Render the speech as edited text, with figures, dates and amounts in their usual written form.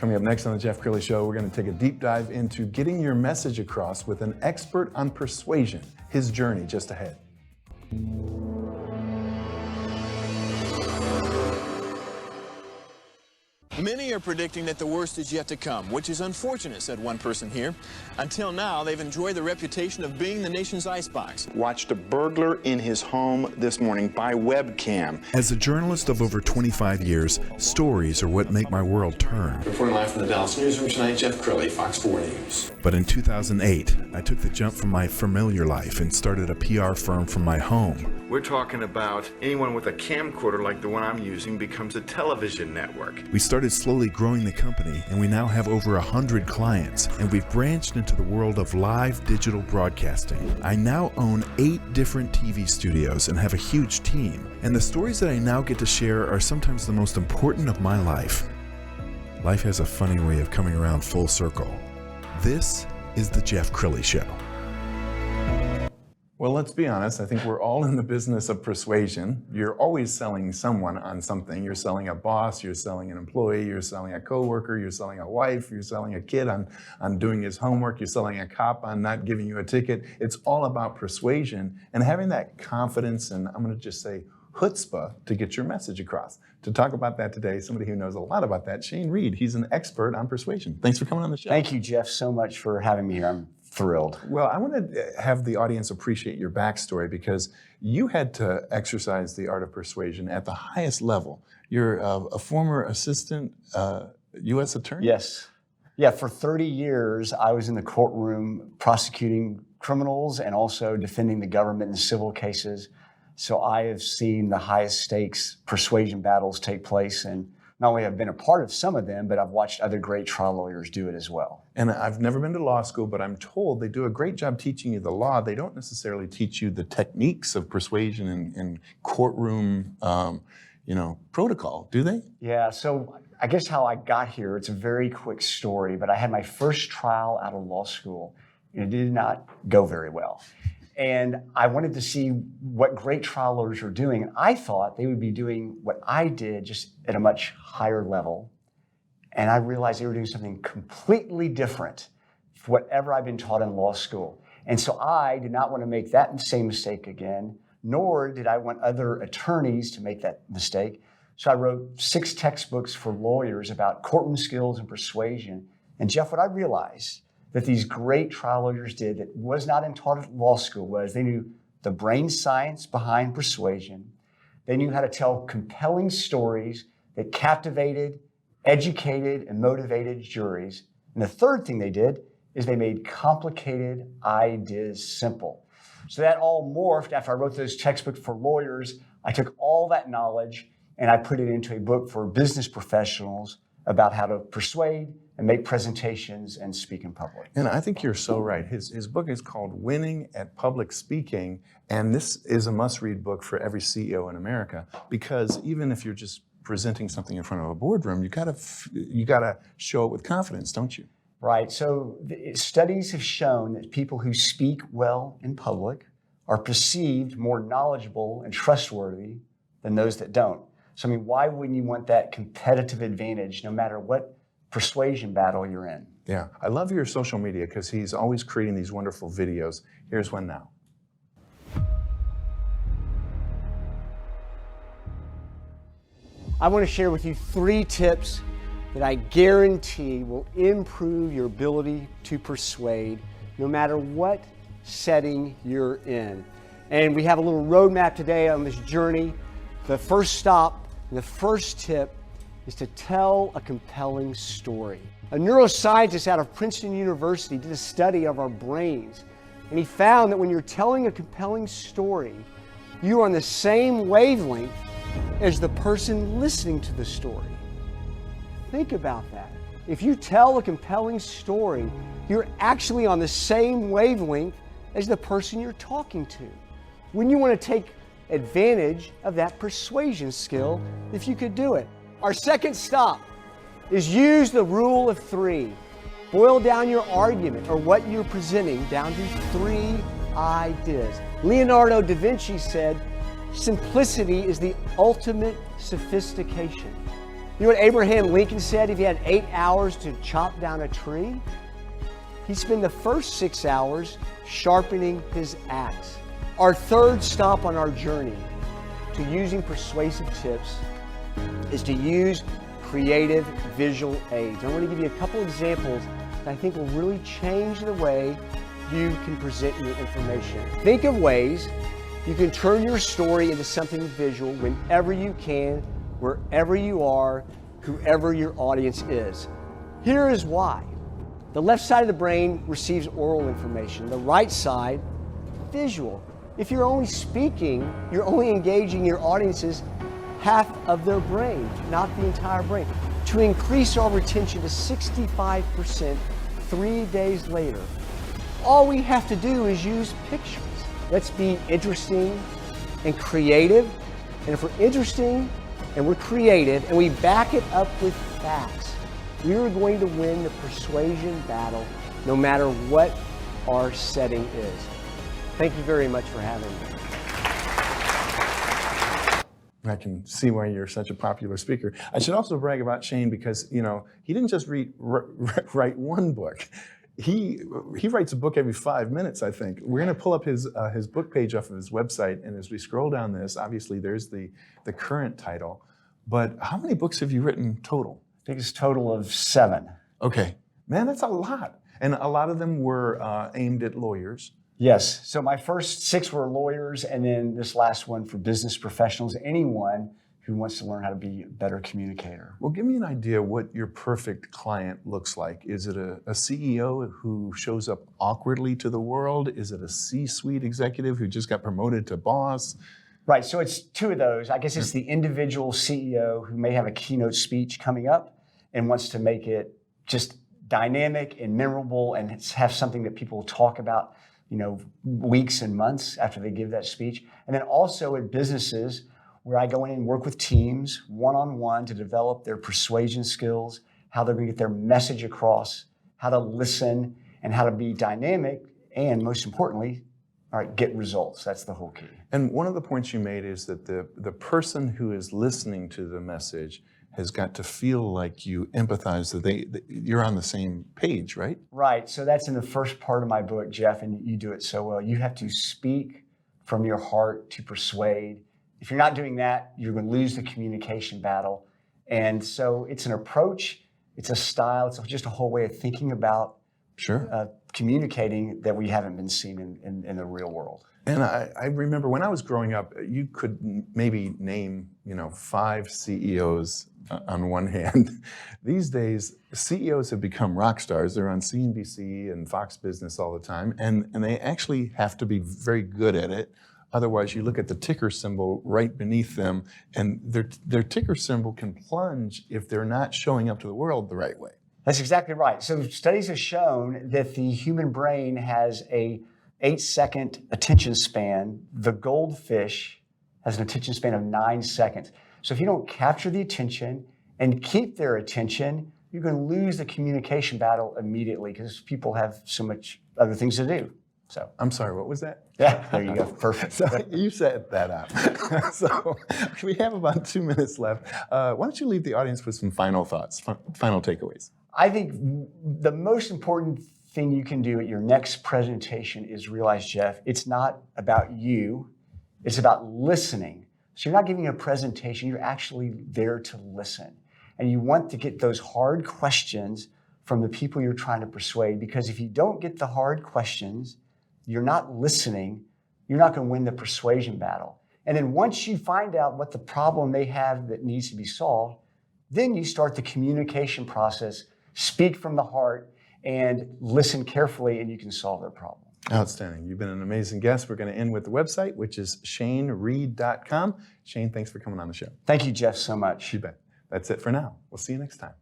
Coming up next on the Jeff Crilley Show, we're going to take a deep dive into getting your message across with an expert on persuasion, his journey just ahead. Many are predicting that the worst is yet to come, which is unfortunate, said one person here. Until now, they've enjoyed the reputation of being the nation's icebox. Watched a burglar in his home this morning by webcam. As a journalist of over 25 years, stories are what make my world turn. Reporting live from the Dallas newsroom tonight, Jeff Crilley, Fox 4 News. But in 2008, I took the jump from my familiar life and started a PR firm from my home. We're talking about anyone with a camcorder like the one I'm using becomes a television network. We started slowly growing the company, and we now have over 100 clients, and we've branched into the world of live digital broadcasting. I now own 8 different TV studios and have a huge team, and the stories that I now get to share are sometimes the most important of my life. Life has a funny way of coming around full circle. This is the Jeff Crilley Show. Well, let's be honest. I think we're all in the business of persuasion. You're always selling someone on something. You're selling a boss, you're selling an employee, you're selling a coworker, you're selling a wife, you're selling a kid on doing his homework, you're selling a cop on not giving you a ticket. It's all about persuasion and having that confidence and, I'm going to just say, chutzpah to get your message across. To talk about that today, somebody who knows a lot about that, Shane Reed. He's an expert on persuasion. Thanks for coming on the show. Thank you, Jeff, so much for having me here. I'm thrilled. Well, I want to have the audience appreciate your backstory because you had to exercise the art of persuasion at the highest level. You're a former assistant U.S. attorney? Yes. Yeah, for 30 years, I was in the courtroom prosecuting criminals and also defending the government in civil cases. So I have seen the highest stakes persuasion battles take place, and not only have I been a part of some of them, but I've watched other great trial lawyers do it as well. And I've never been to law school, but I'm told they do a great job teaching you the law. They don't necessarily teach you the techniques of persuasion and courtroom, protocol, do they? Yeah, so I guess how I got here, it's a very quick story, but I had my first trial out of law school, and it did not go very well. And I wanted to see what great trial lawyers were doing. And I thought they would be doing what I did, just at a much higher level. And I realized they were doing something completely different from whatever I've been taught in law school. And so I did not want to make that same mistake again, nor did I want other attorneys to make that mistake. So I wrote 6 textbooks for lawyers about courtroom skills and persuasion. And Jeff, what I realized that these great trial lawyers did that was not taught at law school was they knew the brain science behind persuasion. They knew how to tell compelling stories that captivated, educated, and motivated juries. And the third thing they did is they made complicated ideas simple. So that all morphed after I wrote those textbooks for lawyers. I took all that knowledge and I put it into a book for business professionals about how to persuade and make presentations and speak in public. And I think you're so right. His book is called Winning at Public Speaking, and this is a must-read book for every CEO in America because even if you're just presenting something in front of a boardroom, you gotta show it with confidence, don't you? Right. So studies have shown that people who speak well in public are perceived more knowledgeable and trustworthy than those that don't. So, I mean, why wouldn't you want that competitive advantage no matter what persuasion battle you're in? Yeah. I love your social media because he's always creating these wonderful videos. Here's one now. I want to share with you 3 tips that I guarantee will improve your ability to persuade no matter what setting you're in. And we have a little roadmap today on this journey. The first stop, the first tip is to tell a compelling story. A neuroscientist out of Princeton University did a study of our brains, and he found that when you're telling a compelling story, you're on the same wavelength as the person listening to the story. Think about that. If you tell a compelling story, you're actually on the same wavelength as the person you're talking to. When you want to take advantage of that persuasion skill, if you could do it. Our second stop is use the rule of 3. Boil down your argument or what you're presenting down to 3 ideas. Leonardo da Vinci said, simplicity is the ultimate sophistication. You know what Abraham Lincoln said? If he had 8 hours to chop down a tree, he'd spend the first 6 hours sharpening his axe. Our third stop on our journey to using persuasive tips is to use creative visual aids. I want to give you a couple examples that I think will really change the way you can present your information. Think of ways you can turn your story into something visual whenever you can, wherever you are, whoever your audience is. Here is why. The left side of the brain receives oral information, the right side, visual. If you're only speaking, you're only engaging your audience's half of their brain, not the entire brain. To increase our retention to 65% 3 days later, all we have to do is use pictures. Let's be interesting and creative. And if we're interesting and we're creative and we back it up with facts, we are going to win the persuasion battle no matter what our setting is. Thank you very much for having me. I can see why you're such a popular speaker. I should also brag about Shane because, you know, he didn't just write one book. He writes a book every 5 minutes, I think. We're going to pull up his book page off of his website, and as we scroll down this, obviously there's the current title. But how many books have you written total? I think it's a total of 7. Okay. Man, that's a lot. And a lot of them were aimed at lawyers. Yes. So my first 6 were lawyers, and then this last one for business professionals, anyone who wants to learn how to be a better communicator. Well, give me an idea what your perfect client looks like. Is it a CEO who shows up awkwardly to the world? Is it a C-suite executive who just got promoted to boss? Right. So it's 2 of those. I guess it's the individual CEO who may have a keynote speech coming up and wants to make it just dynamic and memorable and have something that people talk about, you know, weeks and months after they give that speech. And then also at businesses where I go in and work with teams one-on-one to develop their persuasion skills, how they're going to get their message across, how to listen, and how to be dynamic, and most importantly, all right, get results. That's the whole key. And one of the points you made is that the person who is listening to the message has got to feel like you empathize, that you're on the same page, right? Right. So that's in the first part of my book, Jeff, and you do it so well. You have to speak from your heart to persuade. If you're not doing that, you're going to lose the communication battle. And so it's an approach, it's a style, it's just a whole way of thinking about communicating that we haven't been seen in the real world. And I remember when I was growing up, you could maybe name, 5 CEOs on one hand. These days, CEOs have become rock stars. They're on CNBC and Fox Business all the time, and they actually have to be very good at it. Otherwise, you look at the ticker symbol right beneath them, and their ticker symbol can plunge if they're not showing up to the world the right way. That's exactly right. So studies have shown that the human brain has a 8-second attention span. The goldfish has an attention span of 9 seconds. So if you don't capture the attention and keep their attention, you're going to lose the communication battle immediately because people have so much other things to do. So I'm sorry, what was that? Yeah, there you go. Perfect. So you set that up. So we have about 2 minutes left. Why don't you leave the audience with some final thoughts, final takeaways? I think the most important thing you can do at your next presentation is realize, Jeff, it's not about you, it's about listening. So you're not giving a presentation, you're actually there to listen. And you want to get those hard questions from the people you're trying to persuade, because if you don't get the hard questions, you're not listening, you're not going to win the persuasion battle. And then once you find out what the problem they have that needs to be solved, then you start the communication process, speak from the heart, and listen carefully, and you can solve their problem. Outstanding. You've been an amazing guest. We're going to end with the website, which is shanereed.com. Shane, thanks for coming on the show. Thank you, Jeff, so much. You bet. That's it for now. We'll see you next time.